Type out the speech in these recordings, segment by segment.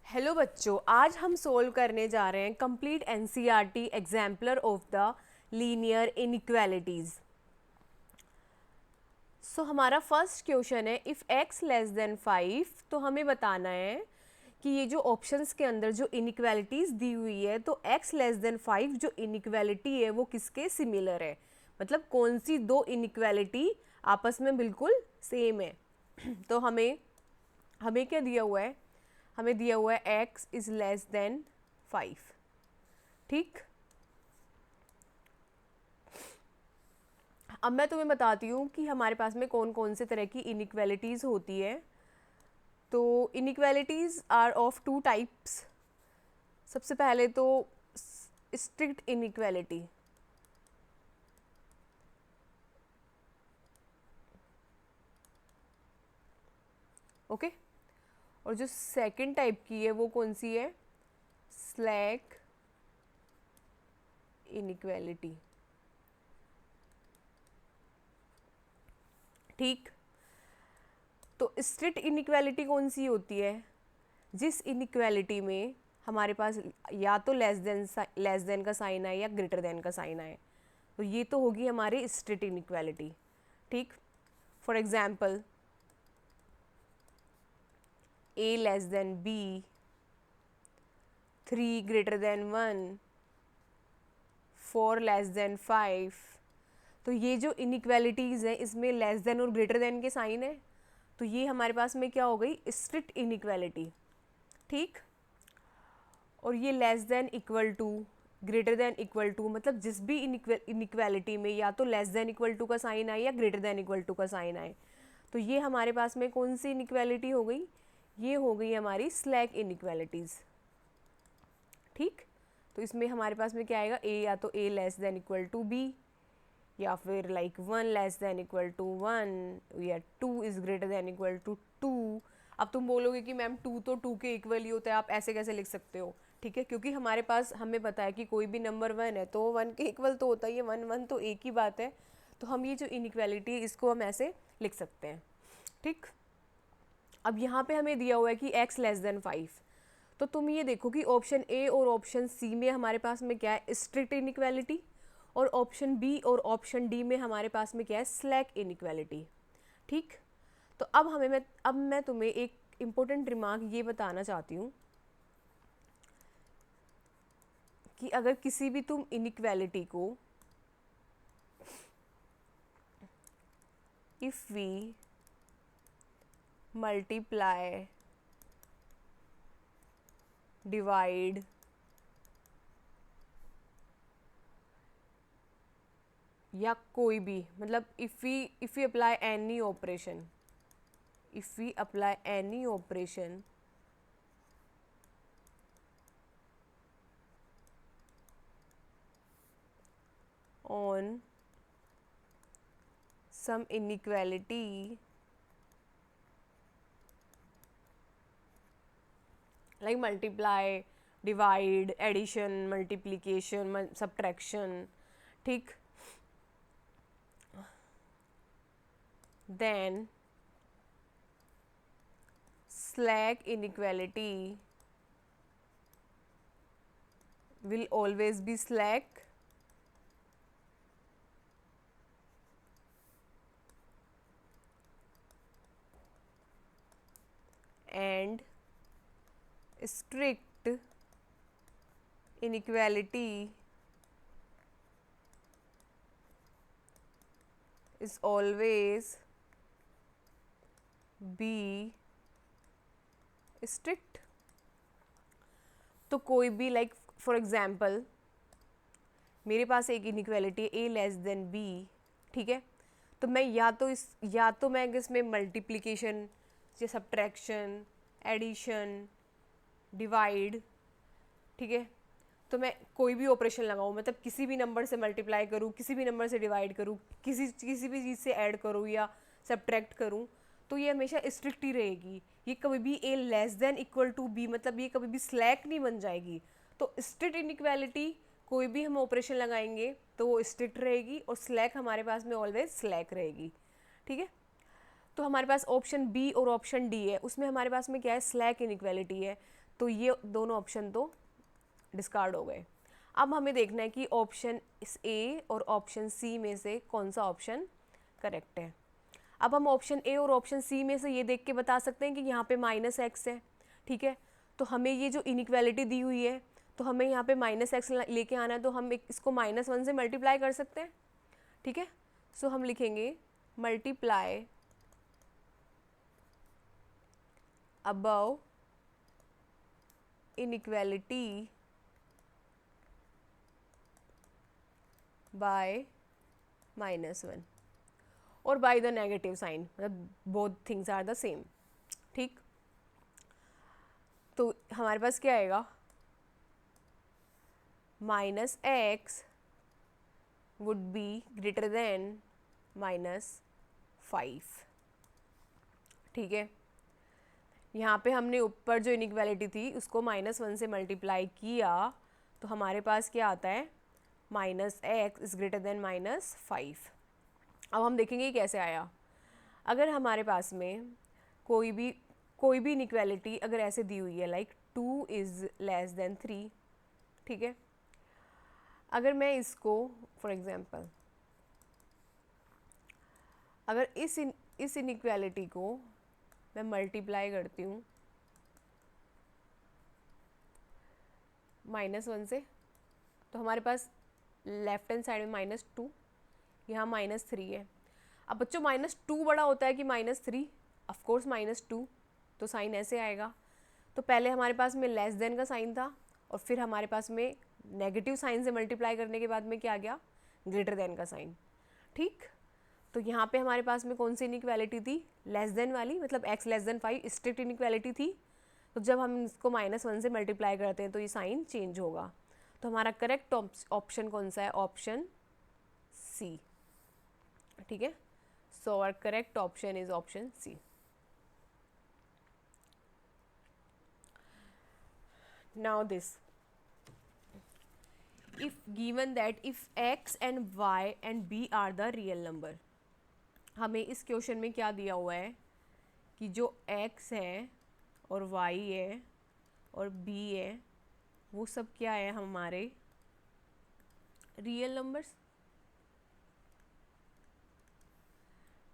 Hello बच्चों, आज हम सोल्व करने जा रहे हैं complete NCERT exemplar of the linear inequalities. So हमारा फर्स्ट क्वेश्चन है, इफ़ x लेस देन 5, तो हमें बताना है कि ये जो ऑप्शंस के अंदर जो इनइक्वालिटीज़ दी हुई है, तो x लेस देन 5 जो इनइक्वालिटी है वो किसके सिमिलर है, मतलब कौन सी दो इनइक्वालिटी आपस में बिल्कुल सेम है। तो हमें हमें क्या दिया हुआ है, हमें दिया हुआ है x इज़ लेस देन 5। ठीक, अब मैं तुम्हें बताती हूँ कि हमारे पास में कौन कौन से तरह की इनइक्वालिटीज़ होती है। तो inequalities are of two types. सबसे पहले तो स्ट्रिक्ट इनइक्वालिटी, ओके। और जो सेकंड टाइप की है वो कौन सी है, स्लैक इनइक्वालिटी। ठीक, तो स्ट्रिक्ट इनइक्वालिटी कौन सी होती है, जिस इनइक्वालिटी में हमारे पास या तो लेस देन का साइन आए या ग्रेटर देन का साइन आए, तो ये तो होगी हमारी स्ट्रिक्ट इनइक्वालिटी। ठीक, for example a less than b, 3 greater than 1, 4 less than 5। तो ये जो इनइक्वालिटीज़ हैं इसमें लेस देन और ग्रेटर देन के साइन है, तो ये हमारे पास में क्या हो गई, स्ट्रिक्ट इनइक्वालिटी। ठीक, और ये less than equal to, greater than equal to, मतलब जिस भी इनइक्वालिटी में या तो लेस देन इक्वल टू का साइन आए या ग्रेटर देन इक्वल टू का साइन आए, तो ये हमारे पास में कौन सी इनइक्वालिटी हो गई, ये हो गई हमारी स्लैक इनइक्वालिटीज़। ठीक, तो इसमें हमारे पास में क्या आएगा, ए या तो a less than equal to b, या फिर like 1 less than equal to 1, या 2 is greater than equal to 2। अब तुम बोलोगे कि मैम 2 तो 2 के इक्वल ही होता है, आप ऐसे कैसे लिख सकते हो। ठीक है, क्योंकि हमारे पास हमें पता है कि कोई भी नंबर 1 है तो 1 के इक्वल तो होता ही है, 1 1 तो एक ही बात है। तो हम ये जो इनइक्वालिटी है इसको हम ऐसे लिख सकते हैं। ठीक, अब यहाँ पे हमें दिया हुआ है कि x लेस देन 5, तो तुम ये देखो कि ऑप्शन ए और ऑप्शन सी में हमारे पास में क्या है, स्ट्रिक्ट इनइक्वालिटी, और ऑप्शन बी और ऑप्शन डी में हमारे पास में क्या है, स्लैक इनइक्वालिटी। ठीक, तो अब मैं तुम्हें एक इम्पोर्टेंट रिमार्क ये बताना चाहती हूँ कि अगर किसी भी तुम इनइक्वालिटी को इफ़ वी मल्टीप्लाई, डिवाइड, या कोई भी, मतलब if we apply any operation, if we apply any operation on some inequality like multiply, divide, addition, multiplication, subtraction, ठीक, then slack inequality will always be slack and strict inequality is always be strict। तो कोई भी like for example मेरे पास एक inequality है ए less then B, ठीक है, तो मैं या तो मैं इसमें मल्टीप्लिकेशन या सब्ट्रैक्शन, एडिशन, डिवाइड, ठीक है, तो मैं कोई भी ऑपरेशन लगाऊँ, मतलब किसी भी नंबर से मल्टीप्लाई करूँ, किसी भी नंबर से डिवाइड करूँ, किसी भी चीज़ से ऐड करूँ या सब्ट्रैक्ट करूँ, तो ये हमेशा स्ट्रिक्ट ही रहेगी। ये कभी भी a less than equal to b, मतलब ये कभी भी स्लैक नहीं बन जाएगी। तो स्ट्रिक्ट इनइक्वालिटी कोई भी हम ऑपरेशन लगाएंगे तो वो स्ट्रिक्ट रहेगी, और स्लैक हमारे पास में ऑलवेज स्लैक रहेगी। ठीक है, तो हमारे पास ऑप्शन बी और ऑप्शन डी है, उसमें हमारे पास में क्या है, स्लैक इनइक्वालिटी है। तो ये दोनों ऑप्शन तो डिस्कार्ड हो गए। अब हमें देखना है कि ऑप्शन ए और ऑप्शन सी में से कौन सा ऑप्शन करेक्ट है। अब हम ऑप्शन ए और ऑप्शन सी में से ये देख के बता सकते हैं कि यहाँ पे माइनस एक्स है, ठीक है। तो हमें ये जो इनइक्वालिटी दी हुई है, तो हमें यहाँ पे माइनस एक्स लेके आना है, तो हम इसको -1 से मल्टीप्लाई कर सकते हैं, ठीक है। सो हम लिखेंगे मल्टीप्लाई अबव इनइक्वालिटी बाय -1 और बाय द नेगेटिव साइन, मतलब both things are the same, ठीक। तो हमारे पास क्या आएगा, -x would be greater than -5, ठीक है। यहाँ पे हमने ऊपर जो इनइक्वालिटी थी उसको -1 से मल्टीप्लाई किया, तो हमारे पास क्या आता है, -x इज़ ग्रेटर देन -5। अब हम देखेंगे ये कैसे आया। अगर हमारे पास में कोई भी इनइक्वालिटी अगर ऐसे दी हुई है, लाइक 2 इज़ लेस देन 3, ठीक है। अगर मैं इसको फॉर एग्जांपल, अगर इस इनइक्वालिटी को मैं मल्टीप्लाई करती हूँ -1 से, तो हमारे पास लेफ्ट हैंड साइड में -2, यहाँ -3 है। अब बच्चों -2 बड़ा होता है कि -3, ऑफ कोर्स -2, तो साइन ऐसे आएगा। तो पहले हमारे पास में लेस देन का साइन था, और फिर हमारे पास में नेगेटिव साइन से मल्टीप्लाई करने के बाद में क्या आ गया, ग्रेटर देन का साइन, ठीक। तो यहाँ पे हमारे पास में कौन सी इनइक्वालिटी थी, लेस देन वाली, मतलब x less than 5 strict inequality थी। तो जब हम इसको -1 से मल्टीप्लाई करते हैं तो ये साइन चेंज होगा। तो हमारा करेक्ट ऑप्शन कौन सा है, ऑप्शन सी, ठीक है। So our correct option is option C. Now this, if given that if x and y and b are the real number, हमें इस क्वेश्चन में क्या दिया हुआ है कि जो x है और y है और b है वो सब क्या है, हमारे रियल नंबर्स,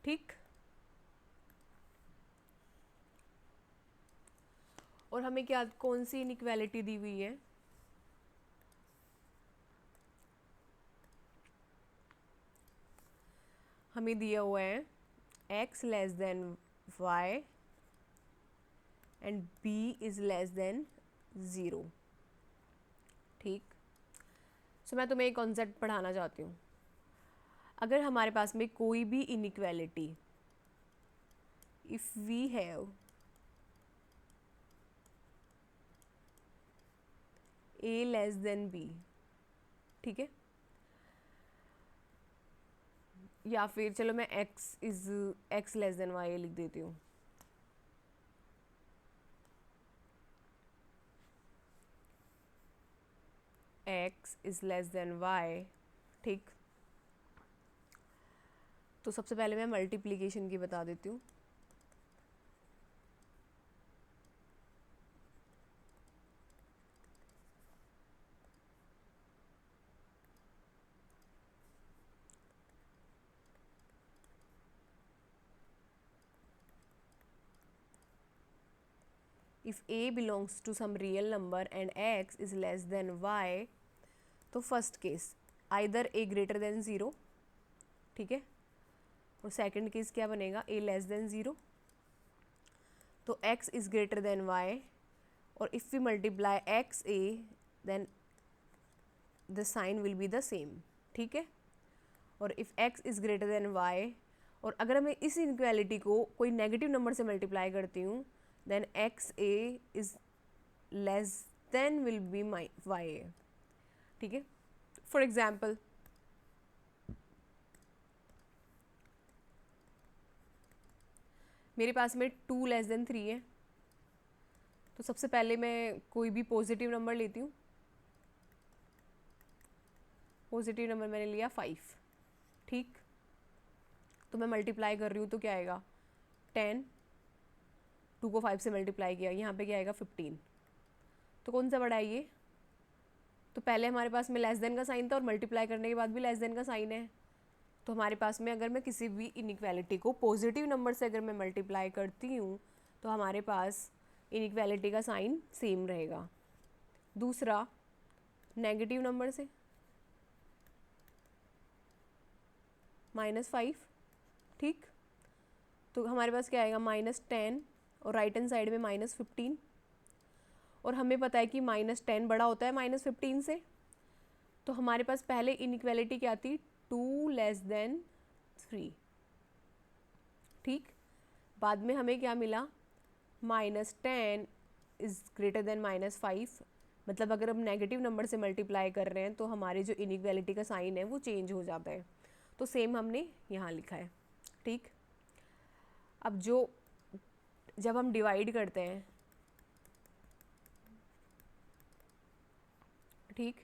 ठीक। और हमें क्या, कौन सी इनइक्वालिटी दी हुई है, हमें दिया हुआ है x less then y and b is less than 0, ठीक। सो मैं तुम्हें एक कॉन्सेप्ट पढ़ाना चाहती हूँ। अगर हमारे पास में कोई भी inequality, if we have a less than b, ठीक है, या फिर चलो मैं x लेस देन y लिख देती हूँ, x is less then y, ठीक। तो सबसे पहले मैं मल्टीप्लिकेशन की बता देती हूँ। if a belongs to some real number and x is less than y, तो first case either a greater than 0, ठीक है, और सेकंड केस क्या बनेगा, a लेस देन 0। तो x is greater than y, और if we multiply x a than the sign will be the same, ठीक है। और if x is greater than y, और अगर मैं इस इनइक्वालिटी को कोई नेगेटिव नंबर से मल्टीप्लाई करती हूँ, then x a is less than will be my y a, ठीक है। फॉर एग्जाम्पल, मेरे पास में 2 लेस देन 3 है, तो सबसे पहले मैं कोई भी पॉजिटिव नंबर लेती हूँ। पॉजिटिव नंबर मैंने लिया 5, ठीक। तो मैं मल्टीप्लाई कर रही हूँ तो क्या आएगा, 10, 2 को 5 से मल्टीप्लाई किया, यहाँ पे क्या आएगा 15, तो कौन सा बड़ा है ये? तो पहले हमारे पास में लेस देन का साइन था और मल्टीप्लाई करने के बाद भी लेस देन का साइन है। तो हमारे पास में अगर मैं किसी भी इनइक्वालिटी को पॉजिटिव नंबर से अगर मैं मल्टीप्लाई करती हूँ तो हमारे पास इनइक्वालिटी का साइन सेम रहेगा। दूसरा, नेगेटिव नंबर से -5, ठीक। तो हमारे पास क्या आएगा? -10 और राइट हैंड साइड में -15। और हमें पता है कि -10 बड़ा होता है -15 से। तो हमारे पास पहले इनइक्वालिटी क्या थी? 2 लेस देन 3, ठीक। बाद में हमें क्या मिला? -10 इज़ ग्रेटर देन -5। मतलब अगर हम नेगेटिव नंबर से मल्टीप्लाई कर रहे हैं तो हमारे जो इनइक्वालिटी का साइन है वो चेंज हो जाता है। तो सेम हमने यहाँ लिखा है, ठीक। अब जब हम डिवाइड करते हैं, ठीक,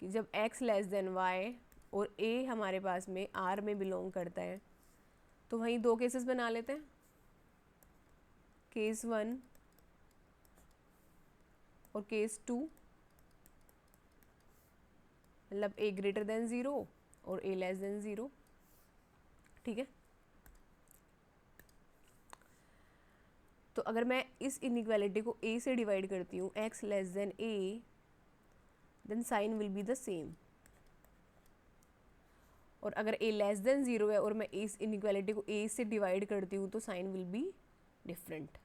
कि जब x लेस देन y और a हमारे पास में r में बिलोंग करता है तो वहीं दो केसेस बना लेते हैं। केस 1 और केस 2, मतलब a ग्रेटर देन 0 और a लेस देन 0, ठीक है। तो अगर मैं इस इनइक्वालिटी को a से डिवाइड करती हूँ, x less than a, then sign will be the same. और अगर a लेस देन 0 है और मैं इस इनइक्वालिटी को a से डिवाइड करती हूँ तो साइन विल बी डिफरेंट।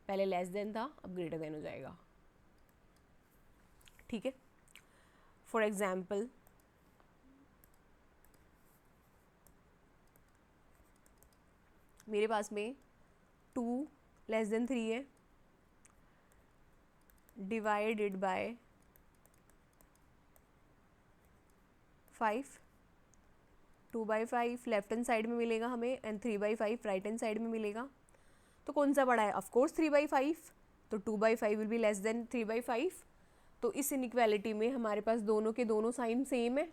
पहले लेस देन था, अब ग्रेटर देन हो जाएगा, ठीक है। फॉर एग्जाम्पल, मेरे पास में 2 लेस देन 3 है, divided by 5, 2/5 left hand side में मिलेगा हमें एंड 3/5 राइट हैंड साइड में मिलेगा। तो कौन सा बड़ा है? Of course 3/5। तो 2/5 विल बी लेस देन 3/5। तो इस इनइक्वालिटी में हमारे पास दोनों के दोनों साइन सेम है।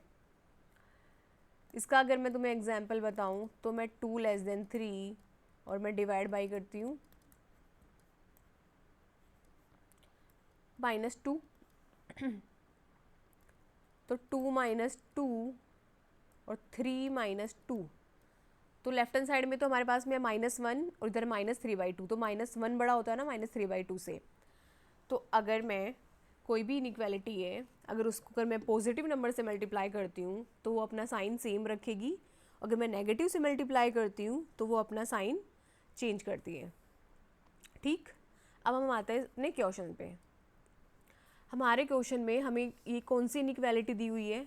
इसका अगर मैं तुम्हें एग्जांपल बताऊं तो मैं 2 लेस देन 3 और मैं डिवाइड बाई करती हूँ -2। तो 2 - 2 और 3 - 2, तो लेफ्ट हैंड साइड में तो हमारे पास में -1 और इधर -3/2, तो -1 बड़ा होता है ना -3/2 से। तो अगर मैं कोई भी इनइक्वालिटी है, अगर उसको अगर मैं पॉजिटिव नंबर से मल्टीप्लाई करती हूँ तो वो अपना साइन सेम रखेगी। अगर मैं नेगेटिव से मल्टीप्लाई करती हूँ तो वो अपना साइन चेंज करती है, ठीक। अब हम आते हैं अपने क्वेश्चन पे। हमारे क्वेश्चन में हमें ये कौन सी इनइक्वालिटी दी हुई है?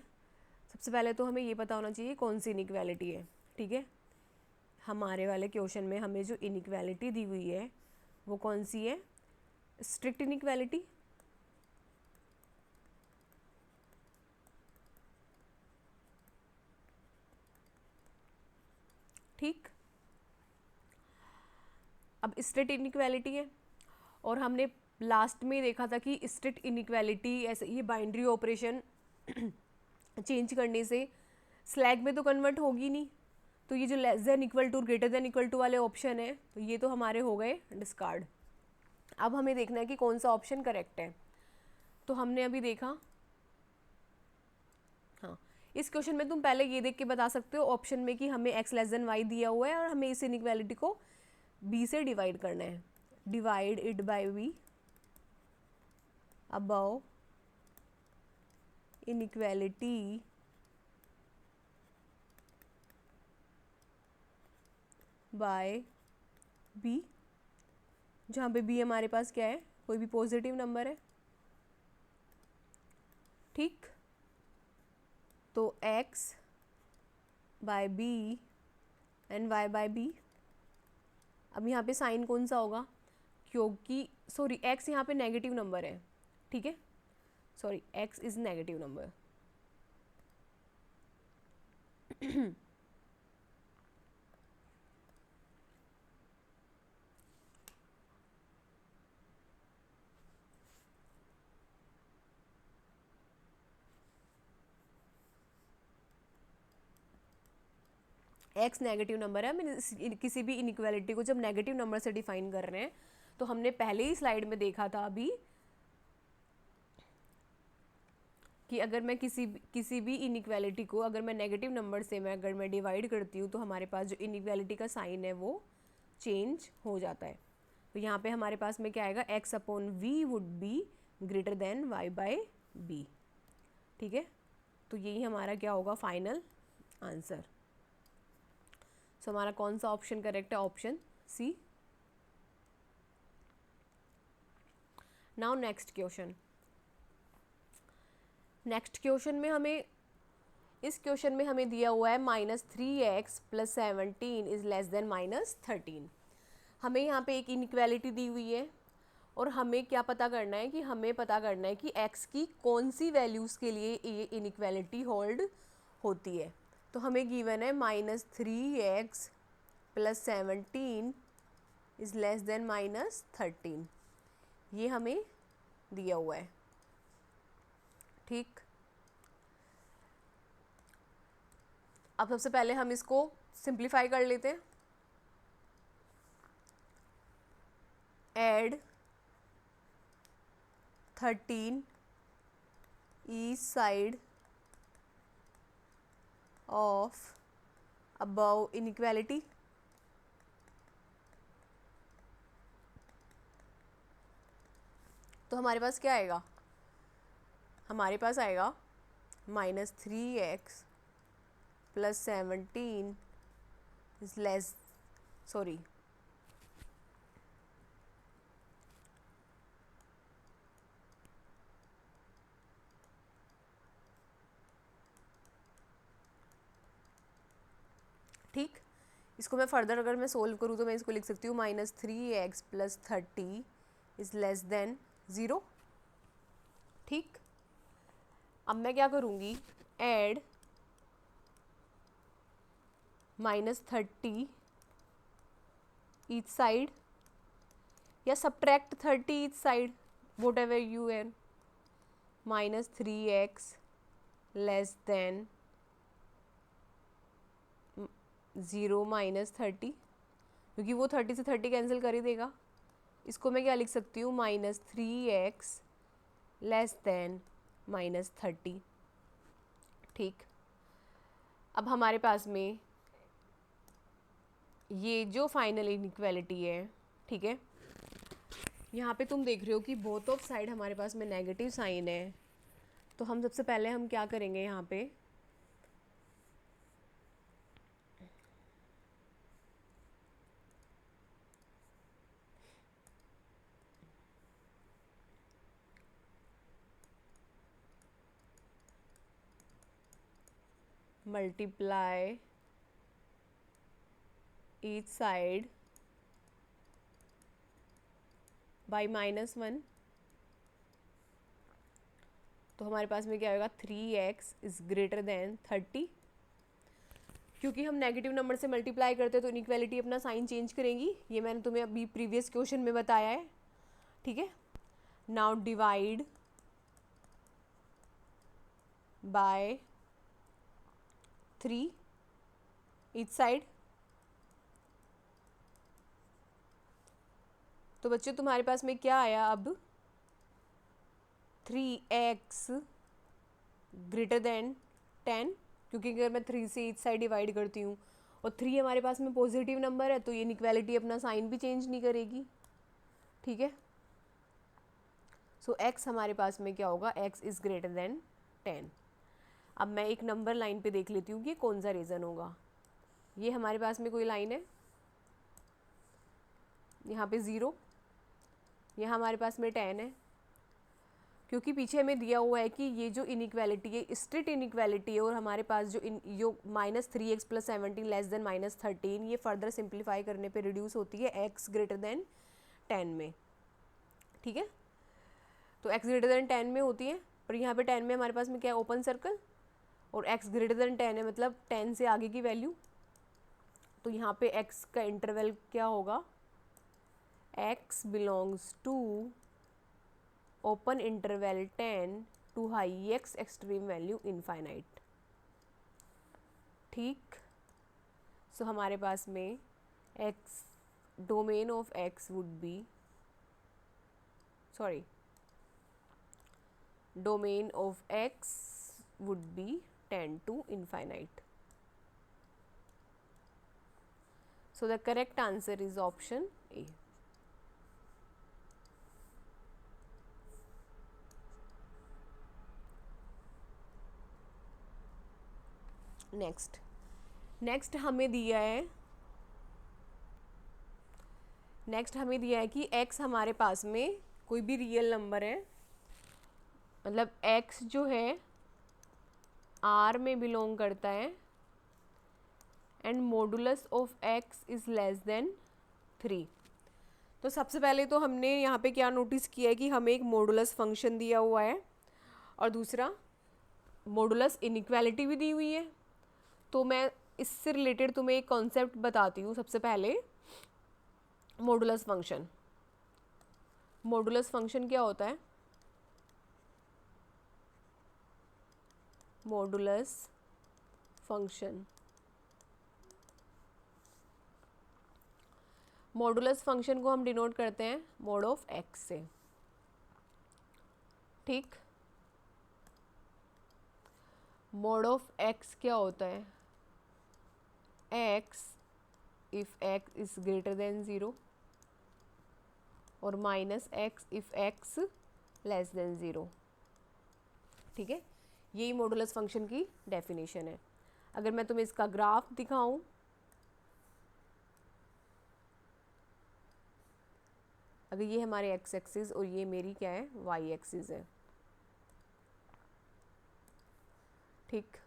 सबसे पहले तो हमें ये पता होना चाहिए कौन सी इनइक्वालिटी है, ठीक है। हमारे वाले क्वेश्चन में हमें जो इनइक्वालिटी दी हुई है वो कौन सी है? स्ट्रिक्ट इनइक्वालिटी, ठीक। अब स्ट्रिक्ट इनइक्वालिटी है और हमने लास्ट में देखा था कि स्ट्रिक्ट इनइक्वालिटी ऐसे ये बाइनरी ऑपरेशन चेंज करने से स्लैग में तो कन्वर्ट होगी नहीं। तो ये जो less than equal to greater than equal to वाले ऑप्शन है तो ये तो हमारे हो गए डिस्कार्ड। अब हमें देखना है कि कौन सा ऑप्शन करेक्ट है। तो हमने अभी देखा, हाँ, इस क्वेश्चन में तुम पहले ये देख के बता सकते हो ऑप्शन में कि हमें x लेस देन y दिया हुआ है और हमें इस इनइक्वालिटी को b से डिवाइड करना है। Divide it by b above inequality by b, जहाँ पे b हमारे पास क्या है? कोई भी पॉजिटिव नंबर है, ठीक। तो x by b and y by b। अब यहाँ पे साइन कौन सा होगा? क्योंकि सॉरी x यहाँ पे नेगेटिव नंबर है, ठीक है। Sorry x is negative number. x negative number है। मैंने किसी भी इनइक्वालिटी को जब नेगेटिव नंबर से डिफाइन कर रहे हैं तो हमने पहले ही स्लाइड में देखा था अभी कि अगर मैं किसी भी इनइक्वालिटी को अगर मैं नेगेटिव नंबर से अगर मैं डिवाइड करती हूँ तो हमारे पास जो इनइक्वालिटी का साइन है वो चेंज हो जाता है। तो यहाँ पे हमारे पास में क्या आएगा, x upon v would be greater than y by b. ठीक है, तो यही हमारा क्या होगा फाइनल आंसर। सो हमारा कौन सा ऑप्शन करेक्ट है, option C. Now next question. Next question में हमें, इस क्वेश्चन में हमें दिया हुआ है -3x + 17 इज़ लेस देन -13। हमें यहाँ पे एक इनइक्वालिटी दी हुई है और हमें क्या पता करना है कि हमें पता करना है कि x की कौन सी वैल्यूज़ के लिए ये इनइक्वालिटी होल्ड होती है। तो हमें गिवन है -3x + 17 इज़ लेस देन -13, ये हमें दिया हुआ है। ठीक, अब सबसे पहले हम इसको सिंप्लीफाई कर लेते हैं। Add 13 each side of above inequality. तो हमारे पास क्या आएगा, हमारे पास आएगा -3x + 17 इज लेस, सॉरी ठीक, इसको मैं फर्दर अगर मैं सोल्व करूँ तो मैं इसको लिख सकती हूँ -3x + 30 इज़ लेस देन 0। ठीक, अब मैं क्या करूँगी, ऐड -30 ईच साइड या subtract 30 each side, whatever you and, -3x less than 0 -30, क्योंकि वो 30 से 30 कैंसिल कर ही देगा। इसको मैं क्या लिख सकती हूँ, -3x लेस देन -30। ठीक, अब हमारे पास में ये जो फाइनल इनइक्वालिटी है, ठीक है, यहाँ पे तुम देख रहे हो कि बोथ ऑफ साइड हमारे पास में नेगेटिव साइन है। तो हम सबसे पहले हम क्या करेंगे, यहाँ पे मल्टीप्लाई ईच साइड बाई -1। तो हमारे पास में क्या होगा, 3x इज़ ग्रेटर देन 30। क्योंकि हम नेगेटिव नंबर से मल्टीप्लाई करते हैं तो इनइक्वालिटी अपना साइन चेंज करेंगी, ये मैंने तुम्हें अभी प्रीवियस क्वेश्चन में बताया है। ठीक है, now divide by 3 each side. तो बच्चों तुम्हारे पास में क्या आया अब, 3x ग्रेटर देन 10, क्योंकि अगर मैं 3 से ईच साइड डिवाइड करती हूँ और 3 हमारे पास में पॉजिटिव नंबर है तो ये इनइक्वालिटी अपना साइन भी चेंज नहीं करेगी। ठीक है, सो x हमारे पास में क्या होगा, x इज़ ग्रेटर देन 10। अब मैं एक नंबर लाइन पे देख लेती हूँ कि कौन सा रीज़न होगा। ये हमारे पास में कोई लाइन है, यहाँ पे 0, यहाँ हमारे पास में 10 है, क्योंकि पीछे हमें दिया हुआ है कि ये जो इनइक्वालिटी है स्ट्रिक्ट इनइक्वालिटी है और हमारे पास जो -3x + 17 लेस देन -13, ये फर्दर सिंप्लीफाई करने पे रिड्यूस होती है x ग्रेटर देन 10 में। ठीक है, तो x ग्रेटर देन 10 में होती है, और यहाँ पे 10 में हमारे पास में क्या है, ओपन सर्कल, और x ग्रेटर देन 10 है मतलब 10 से आगे की वैल्यू। तो यहाँ पे x का इंटरवल क्या होगा, x belongs to open interval 10 to highest extreme value infinite. ठीक, सो हमारे पास में x domain of x would be, sorry domain of x would be tend to infinite. So the correct answer is option A. Next हमें दिया है कि x हमारे पास में कोई भी रियल नंबर है, मतलब x जो है R में बिलोंग करता है and modulus of x is less then 3। तो सबसे पहले तो हमने यहाँ पे क्या नोटिस किया है कि हमें एक मॉडुलस फंक्शन दिया हुआ है और दूसरा मॉडुलस इनइक्वालिटी भी दी हुई है। तो मैं इससे रिलेटेड तुम्हें एक कॉन्सेप्ट बताती हूँ। सबसे पहले मॉडुलस फंक्शन क्या होता है? मॉडुलस फंक्शन को हम डिनोट करते हैं मॉड ऑफ एक्स से। ठीक, मॉड ऑफ एक्स क्या होता है? X if x is greater than 0 और minus x if x less than 0। ठीक है, यही मॉडुलस फंक्शन की डेफिनेशन है। अगर मैं तुम्हें इसका ग्राफ दिखाऊं, अगर ये हमारे एक्स एक्सिस और ये मेरी क्या है, वाई एक्सिस है। ठीक,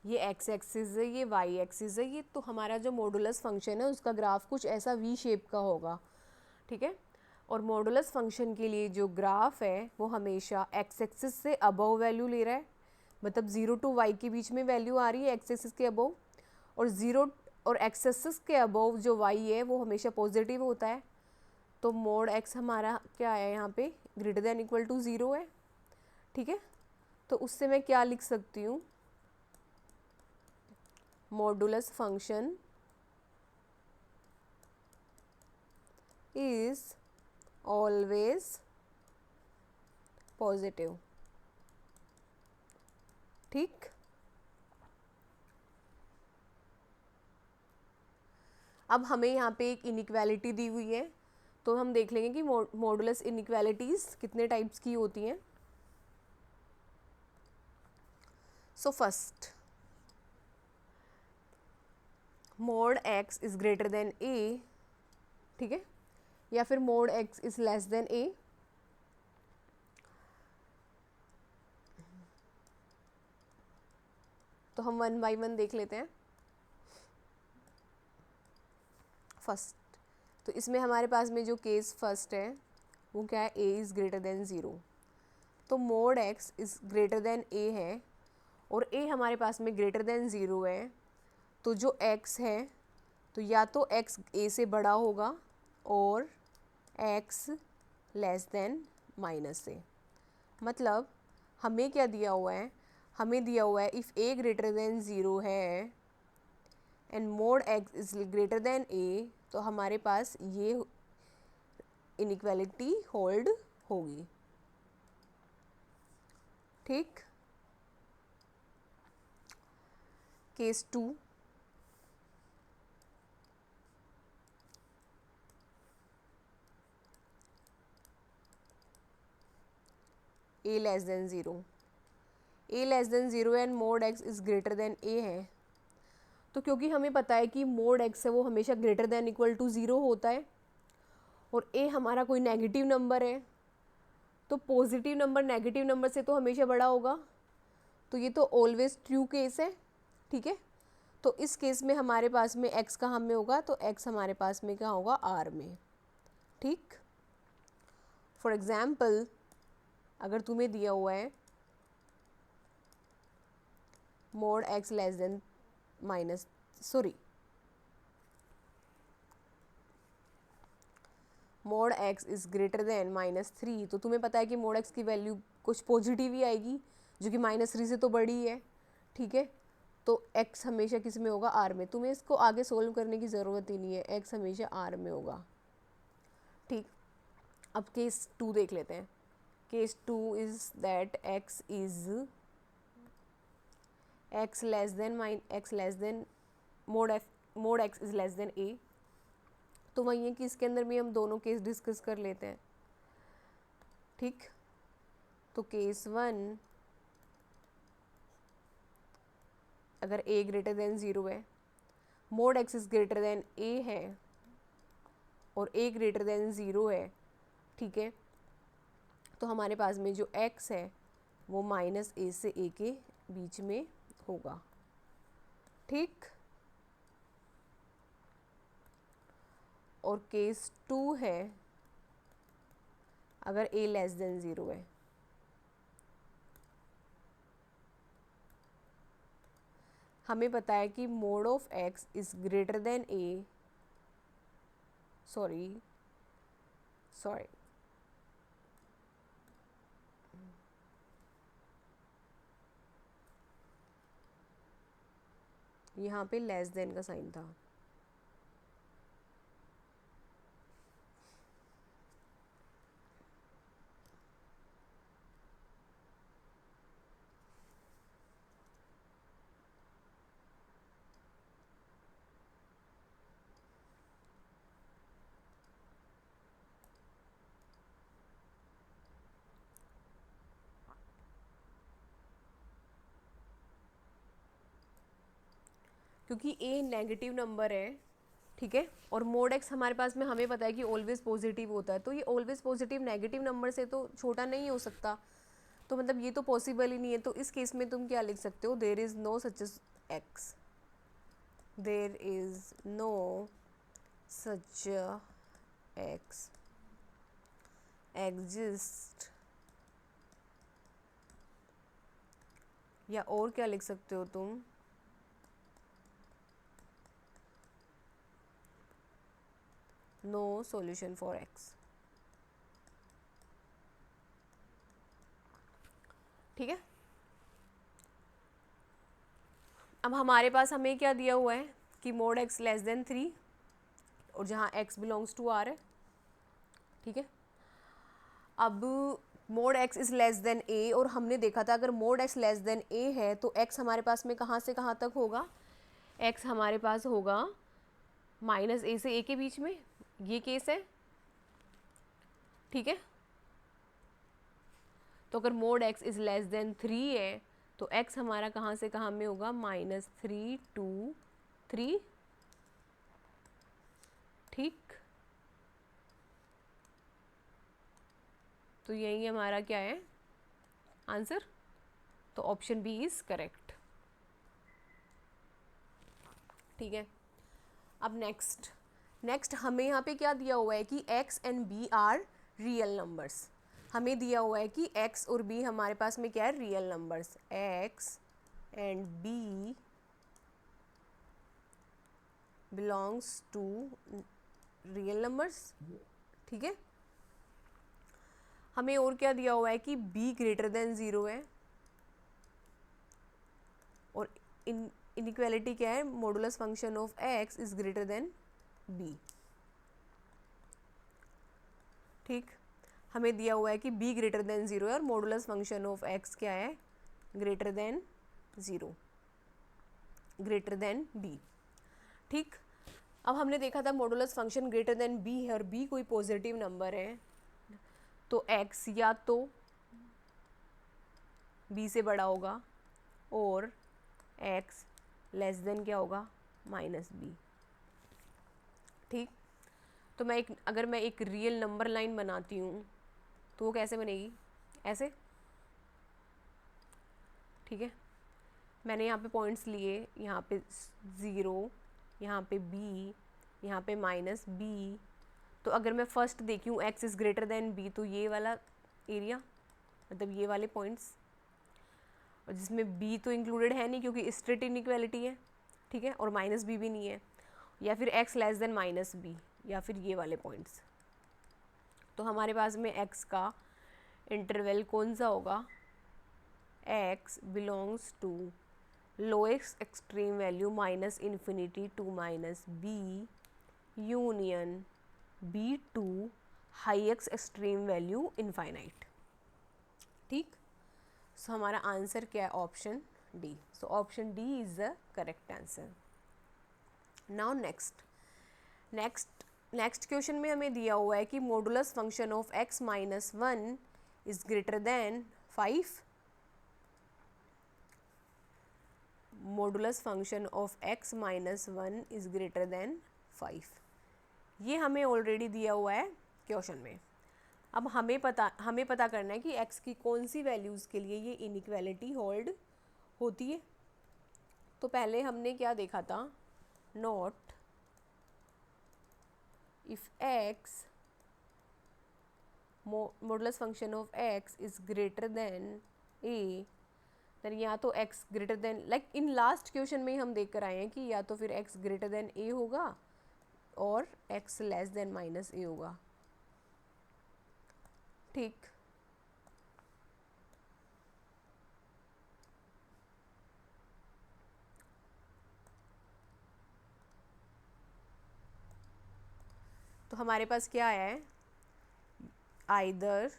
ये एक्स एक्सिस है, ये वाई एक्सिस है। ये तो हमारा जो मॉडुलस फंक्शन है उसका ग्राफ कुछ ऐसा वी शेप का होगा। ठीक है, और मॉडुलस फंक्शन के लिए जो ग्राफ है वो हमेशा एक्स एक्सिस से अबव वैल्यू ले रहा है, मतलब 0 टू वाई के बीच में वैल्यू आ रही है एक्स एक्सिस के अबव, और 0 और एक्स एक्सिस के अबव जो वाई है वो हमेशा पॉजिटिव होता है। तो मोड एक्स हमारा क्या है यहाँ पे, ग्रेटर देन इक्वल टू 0 है। ठीक है, तो उससे मैं क्या लिख सकती हूँ, modulus function is always positive। ठीक, अब हमें यहाँ पे एक इनइक्वालिटी दी हुई है, तो हम देख लेंगे कि मॉडुलस इनइक्वालिटीज़ कितने टाइप्स की होती हैं। So first, mod x is greater than a, ठीक है, या फिर mod x is less than a. तो हम 1 बाई 1 देख लेते हैं। फर्स्ट, तो इसमें हमारे पास में जो केस फर्स्ट है वो क्या है, ए इज़ ग्रेटर देन 0। तो mod x is greater than a है और ए हमारे पास में ग्रेटर देन 0 है, तो जो x है तो या तो x a से बड़ा होगा और x लेस देन माइनस से। मतलब हमें क्या दिया हुआ है, हमें दिया हुआ है इफ़ a ग्रेटर देन 0 है and mode x is greater than a, तो हमारे पास ये इनइक्वालिटी होल्ड होगी। ठीक, case 2, a less than 0, a less than 0 and mode x is greater than a है। तो क्योंकि हमें पता है कि मोड x है वो हमेशा ग्रेटर देन इक्वल टू 0 होता है और a हमारा कोई नेगेटिव नंबर है, तो पॉजिटिव नंबर नेगेटिव नंबर से तो हमेशा बड़ा होगा, तो ये तो ऑलवेज ट्रू केस है। ठीक है, तो इस केस में हमारे पास में x कहाँ में होगा, तो x हमारे पास में क्या होगा, r में। ठीक, फॉर एग्जाम्पल अगर तुम्हें दिया हुआ है mode x less than mod x is greater then -3, तो तुम्हें पता है कि मोड एक्स की वैल्यू कुछ पॉजिटिव ही आएगी जो कि -3 से तो बड़ी है, ठीक है। तो एक्स हमेशा किस में होगा, आर में। तुम्हें इसको आगे सोल्व करने की ज़रूरत ही नहीं है, एक्स हमेशा आर में होगा, ठीक। अब केस 2 देख लेते हैं। Case 2 is that x less than mod x is less than a. तो वही है कि इसके अंदर भी हम दोनों केस डिस्कस कर लेते हैं, ठीक। तो केस 1, अगर a ग्रेटर देन 0 है, mode x is greater than a है और a ग्रेटर देन 0 है, ठीक है, तो हमारे पास में जो x है वो -a से a के बीच में होगा, ठीक। और केस 2 है अगर a लेस देन 0 है, हमें पता है कि mode of x is greater than a, sorry यहाँ पे लेस देन का साइन था, क्योंकि a नेगेटिव नंबर है, ठीक है, और मोड x हमारे पास में हमें पता है कि ऑलवेज पॉजिटिव होता है, तो ये ऑलवेज पॉजिटिव नेगेटिव नंबर से तो छोटा नहीं हो सकता, तो मतलब ये तो पॉसिबल ही नहीं है। तो इस केस में तुम क्या लिख सकते हो, there is no such x, there is no such x exist, या और क्या लिख सकते हो तुम, नो सॉल्यूशन फॉर एक्स, ठीक है। अब हमारे पास हमें क्या दिया हुआ है कि मोड एक्स लेस देन 3 और जहाँ x बिलोंग्स टू r है, ठीक है। अब mode x is less than a, और हमने देखा था अगर mod x less than a है तो x हमारे पास में कहाँ से कहाँ तक होगा, x हमारे पास होगा -a से a के बीच में, ये केस है, ठीक है। तो अगर mod x is less then 3 है तो x हमारा कहाँ से कहाँ में होगा, -3 2 3, ठीक। तो यही हमारा क्या है आंसर, तो ऑप्शन बी इज़ करेक्ट, ठीक है। अब नेक्स्ट हमें यहाँ पे क्या दिया हुआ है कि x and b are real numbers, हमें दिया हुआ है कि x और b हमारे पास में क्या है, real numbers, x and b belongs to real numbers, ठीक है। हमें और क्या दिया हुआ है कि b ग्रेटर देन 0 है, और इनइक्वालिटी क्या है, modulus function of x is greater then b, ठीक। हमें दिया हुआ है कि b ग्रेटर देन 0 है और मॉडुलस फंक्शन ऑफ x क्या है, greater than 0, greater than b, ठीक। अब हमने देखा था modulus function greater than b है और b कोई पॉजिटिव नंबर है, तो x या तो b से बड़ा होगा और x लेस देन क्या होगा, -b, ठीक। तो अगर मैं एक रियल नंबर लाइन बनाती हूँ तो वो कैसे बनेगी, ऐसे, ठीक है। मैंने यहाँ पे पॉइंट्स लिए, यहाँ पे 0, यहाँ पे b, यहाँ पे -b, तो अगर मैं फर्स्ट देखी हूँ x is greater then b, तो ये वाला एरिया मतलब ये वाले पॉइंट्स, और जिसमें b तो इंक्लूडेड है नहीं क्योंकि स्ट्रेट इनइक्वालिटी है, ठीक है, और -b भी नहीं है, या फिर x लेस देन -b, या फिर ये वाले पॉइंट्स, तो हमारे पास में x का इंटरवल कौन सा होगा, x belongs to lowest extreme value minus infinity to minus b union b to highest extreme value infinite. ठीक, सो हमारा आंसर क्या है, option D. So option D is the correct answer. Now next question में हमें दिया हुआ है कि modulus function of x minus 1 is greater than 5। Modulus function of x minus 1 is greater than 5, ये हमें ऑलरेडी दिया हुआ है क्वेश्चन में। अब हमें पता करना है कि x की कौन सी वैल्यूज़ के लिए ये इनइक्वालिटी होल्ड होती है। तो पहले हमने क्या देखा था, not if x modulus function of x is greater than a, then या तो x greater than, like in last question में ही हम देख कर आए हैं कि या तो फिर x ग्रेटर देन a होगा और x less then minus a होगा। ठीक, तो हमारे पास क्या है, either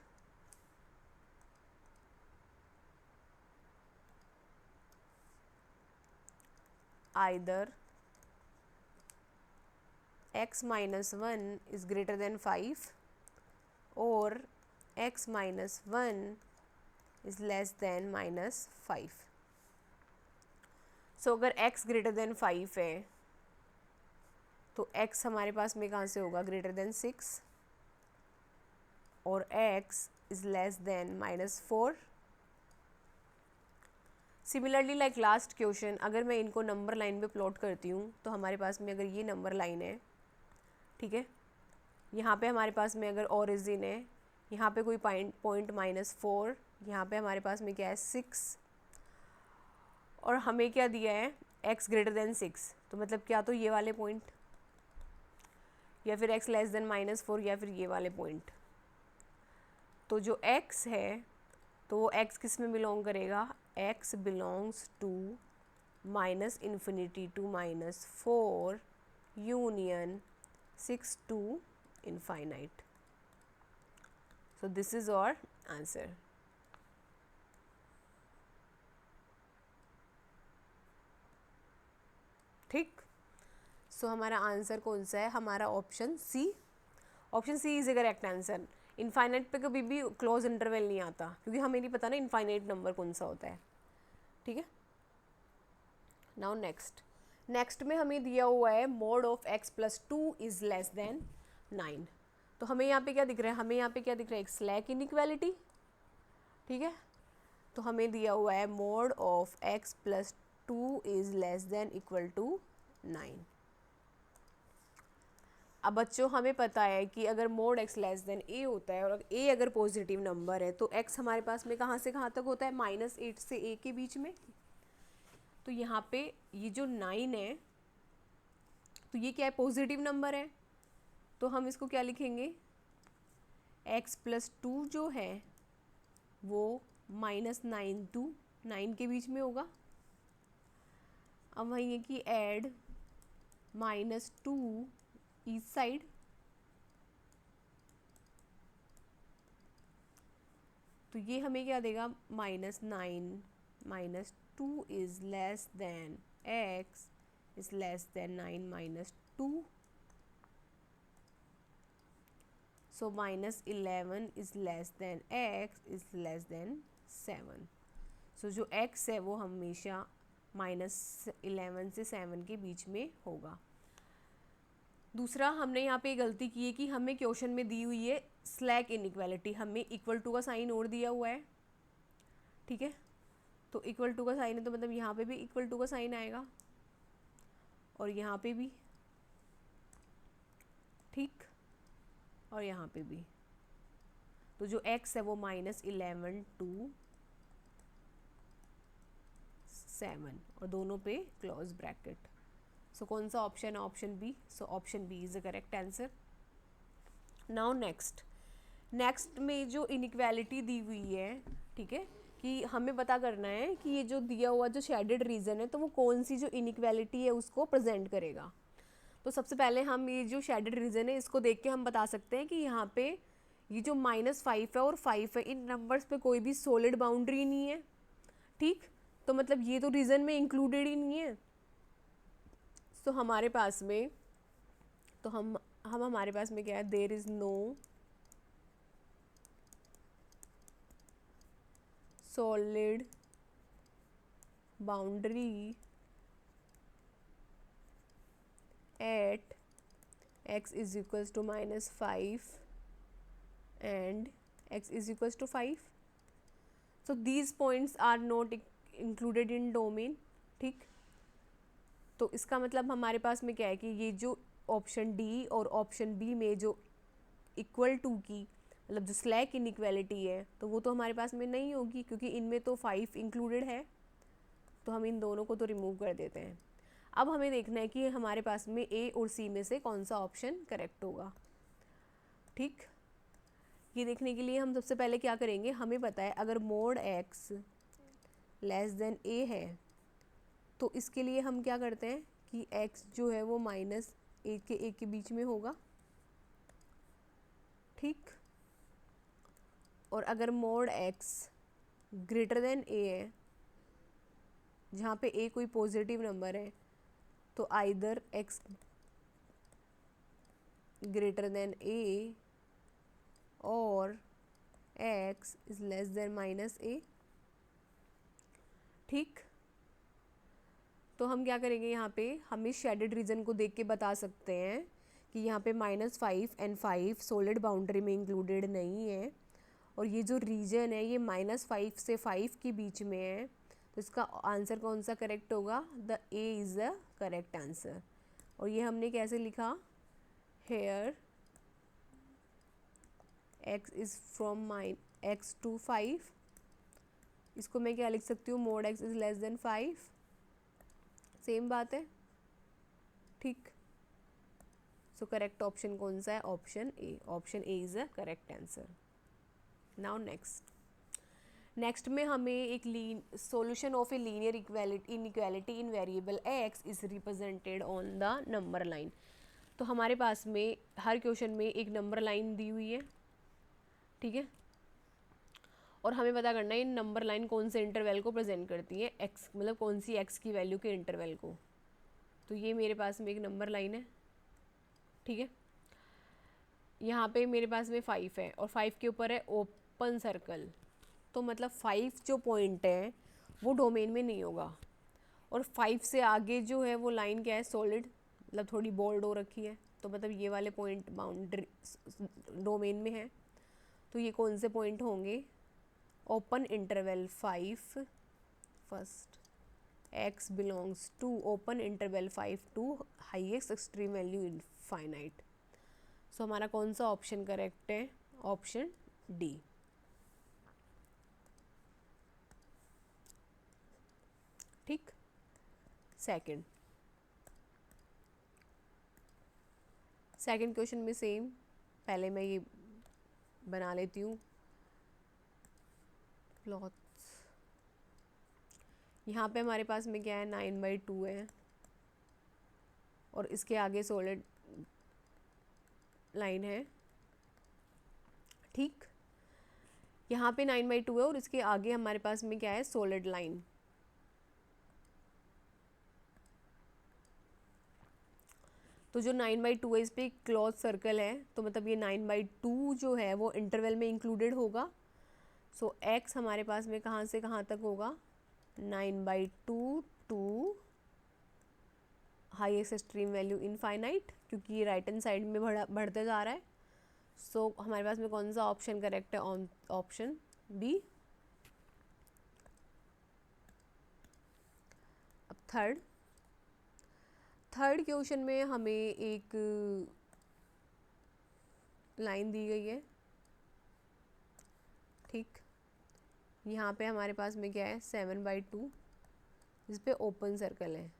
x minus 1 is greater than 5 or x minus 1 is less than minus 5। सो अगर x ग्रेटर देन 5 है तो x हमारे पास में कहाँ से होगा, ग्रेटर देन 6, और x is less then minus 4। Similarly like last question, अगर मैं इनको नंबर लाइन पे प्लॉट करती हूँ तो हमारे पास में अगर ये नंबर लाइन है, ठीक है, यहाँ पे हमारे पास में अगर ओरिजिन है, यहाँ पे कोई पॉइंट माइनस 4, यहाँ पे हमारे पास में क्या है 6, और हमें क्या दिया है x ग्रेटर देन 6, तो मतलब क्या तो ये वाले पॉइंट, या फिर x लेस देन माइनस 4, या फिर ये वाले पॉइंट। तो जो x है तो वो x किस में बिलोंग करेगा, x belongs to minus infinity to minus 4 union 6 to infinite. So this is our answer. ठीक, सो हमारा आंसर कौन सा है, हमारा option C. Option C is a correct answer. Infinite पे कभी भी क्लोज इंटरवल नहीं आता, क्योंकि हमें नहीं पता ना इनफाइनाइट नंबर कौन सा होता है। ठीक है, नाउ नेक्स्ट में हमें दिया हुआ है mod of x plus 2 is less then 9। तो हमें यहाँ पे क्या दिख रहा है, हमें यहाँ पे क्या दिख रहा है, एक स्लैक इनइक्वालिटी। ठीक है, तो हमें दिया हुआ है mod of x plus 2 is less than equal to 9। अब बच्चों हमें पता है कि अगर mod x less than a होता है और a अगर पॉजिटिव नंबर है तो x हमारे पास में कहाँ से कहाँ तक होता है, -8 से a के बीच में। तो यहाँ पे ये जो 9 है तो ये क्या है, पॉजिटिव नंबर है, तो हम इसको क्या लिखेंगे, x प्लस 2 जो है वो -9 टू 9 के बीच में होगा। अब वही है कि ऐड -2 ईच साइड, तो ये हमें क्या देगा, -9 -2 is less then x is less then 9 -2, so -11 is less then x is less then 7। सो जो x है वो हमेशा -11 से 7 के बीच में होगा। दूसरा हमने यहाँ पे गलती की है कि हमें क्वेश्चन में दी हुई है स्लैक इनइक्वालिटी, हमें इक्वल टू का साइन और दिया हुआ है। ठीक है, तो इक्वल टू का साइन है तो मतलब यहाँ पे भी इक्वल टू का साइन आएगा और यहाँ पे भी, ठीक, और यहाँ पे भी। तो जो x है वो -11 टू 7 और दोनों पे क्लोज ब्रैकेट। सो कौन सा ऑप्शन है, option B. So option B is the correct answer. Now next में जो इनइक्वालिटी दी हुई है, ठीक है, कि हमें पता करना है कि ये जो दिया हुआ जो शेडेड रीजन है तो वो कौन सी जो इनइक्वालिटी है उसको प्रेजेंट करेगा। तो सबसे पहले हम ये जो शेडेड रीजन है इसको देख के हम बता सकते हैं कि यहाँ पे ये जो -5 है और 5 है, इन नंबर्स पे कोई भी सॉलिड बाउंड्री नहीं है, ठीक। तो मतलब ये तो रीजन में इंक्लूडेड ही नहीं है। तो हमारे पास में तो हम हमारे पास में क्या है, there is no solid boundary at x is equals to -5 and x is equals to 5. So these points are not included in domain, ठीक। तो इसका मतलब हमारे पास में क्या है कि ये जो ऑप्शन डी और ऑप्शन बी में जो इक्वल टू की मतलब जो स्लैक इनइक्वालिटी है तो वो तो हमारे पास में नहीं होगी, क्योंकि इनमें तो 5 इंक्लूडेड है। तो हम इन दोनों को तो रिमूव कर देते हैं। अब हमें देखना है कि हमारे पास में ए और सी में से कौन सा ऑप्शन करेक्ट होगा, ठीक। ये देखने के लिए हम सबसे पहले क्या करेंगे, हमें पता है अगर mod x less than a है तो इसके लिए हम क्या करते हैं कि x जो है वो -1 के a के बीच में होगा, ठीक। और अगर mod x greater than a है, जहाँ पे a कोई पॉजिटिव नंबर है, तो either x greater than a और x is less than -a, ठीक। तो हम क्या करेंगे, यहाँ पे हम इस शेडेड रीजन को देख के बता सकते हैं कि यहाँ पे -5 एंड 5 सॉलिड बाउंड्री में इंक्लूडेड नहीं है, और ये जो रीजन है ये -5 से 5 के बीच में है। तो इसका आंसर कौन सा करेक्ट होगा, the A is the correct answer. और ये हमने कैसे लिखा, here x is from x to 5, इसको मैं क्या लिख सकती हूँ, mod x is less than 5, same बात है, ठीक। सो करेक्ट ऑप्शन कौन सा है, option A. Option A is the correct answer. Now next में हमें एक solution of a linear inequality in variable x is represented on the number line. तो हमारे पास में हर क्वेश्चन में एक नंबर लाइन दी हुई है, ठीक है, और हमें पता करना है इन नंबर लाइन कौन से इंटरवल को प्रेजेंट करती है, x मतलब कौन सी x की वैल्यू के इंटरवल को। तो ये मेरे पास में एक नंबर लाइन है, ठीक है। यहाँ पे मेरे पास में 5 है और 5 के ऊपर है ओपन सर्कल, तो मतलब 5 जो पॉइंट है वो डोमेन में नहीं होगा, और 5 से आगे जो है वो लाइन क्या है, सॉलिड, मतलब थोड़ी बोल्ड हो रखी है, तो मतलब ये वाले पॉइंट बाउंड्री डोमेन में है। तो ये कौन से पॉइंट होंगे, open interval 5 first, x belongs to open interval 5 to highest extreme value infinite. So हमारा कौन सा ऑप्शन करेक्ट है, ऑप्शन डी। ठीक। सेकंड क्वेश्चन में सेम, पहले मैं ये बना लेती हूँ प्लॉट्स। यहाँ पे हमारे पास में क्या है, 9/2 है और इसके आगे सॉलिड लाइन है, ठीक। यहाँ पे 9/2 है और इसके आगे हमारे पास में क्या है, सॉलिड लाइन। तो जो 9/2 है इस पर क्लोज सर्कल है, तो मतलब ये 9/2 जो है वो इंटरवल में इंक्लूडेड होगा। सो x हमारे पास में कहाँ से कहाँ तक होगा, 9/2 to highest extreme value infinite, क्योंकि ये राइट हैंड साइड में बढ़ते जा रहा है। सो हमारे पास में कौन सा ऑप्शन करेक्ट है, ऑप्शन बी। अब थर्ड क्वेश्चन में हमें एक लाइन दी गई है, ठीक। यहाँ पे हमारे पास में क्या है, 7/2, जिस पे ओपन सर्कल है,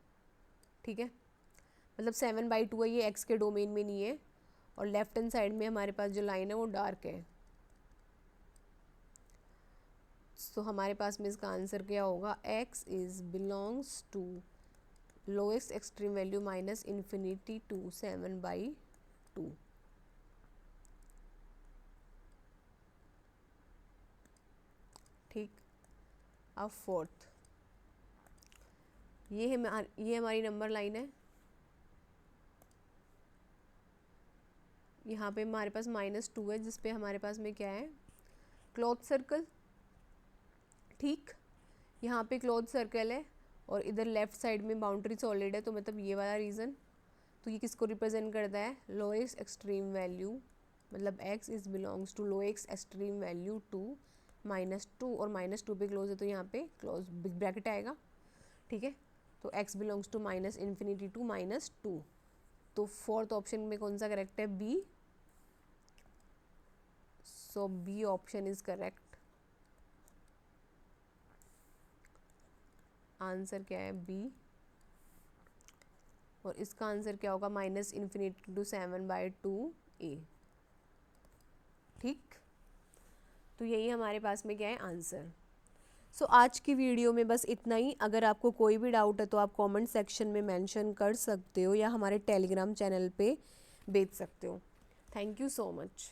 ठीक है। मतलब 7/2 है, ये x के डोमेन में नहीं है, और लेफ्ट हैंड साइड में हमारे पास जो लाइन है वो डार्क है, सो हमारे पास में इसका आंसर क्या होगा, x is belongs to lowest extreme value minus infinity to 7/2। ठीक, अब फोर्थ, ये हमारी नंबर लाइन है। यहाँ पे हमारे पास -2 है जिस पे हमारे पास में क्या है, क्लॉथ सर्कल। ठीक, यहाँ पे क्लॉथ सर्कल है और इधर लेफ्ट साइड में बाउंड्री सॉलिड है, तो मतलब ये वाला रीज़न। तो ये किसको रिप्रेजेंट करता है, लोएस्ट एक्सट्रीम वैल्यू, मतलब x is belongs to lowest extreme value to -2, और -2 पे क्लोज है तो यहाँ पे क्लोज बिग ब्रैकेट आएगा। ठीक है, तो x बिलोंग्स टू -इन्फिनिटी टू -2। तो फोर्थ ऑप्शन में कौन सा करेक्ट है, B. So B option is correct. Answer क्या है, बी। और इसका आंसर क्या होगा, -इन्फिनिटी टू 7/2a। ठीक, तो यही हमारे पास में क्या है, आंसर। सो आज की वीडियो में बस इतना ही। अगर आपको कोई भी डाउट है तो आप कमेंट सेक्शन में मेंशन कर सकते हो या हमारे टेलीग्राम चैनल पे भेज सकते हो। Thank you so much.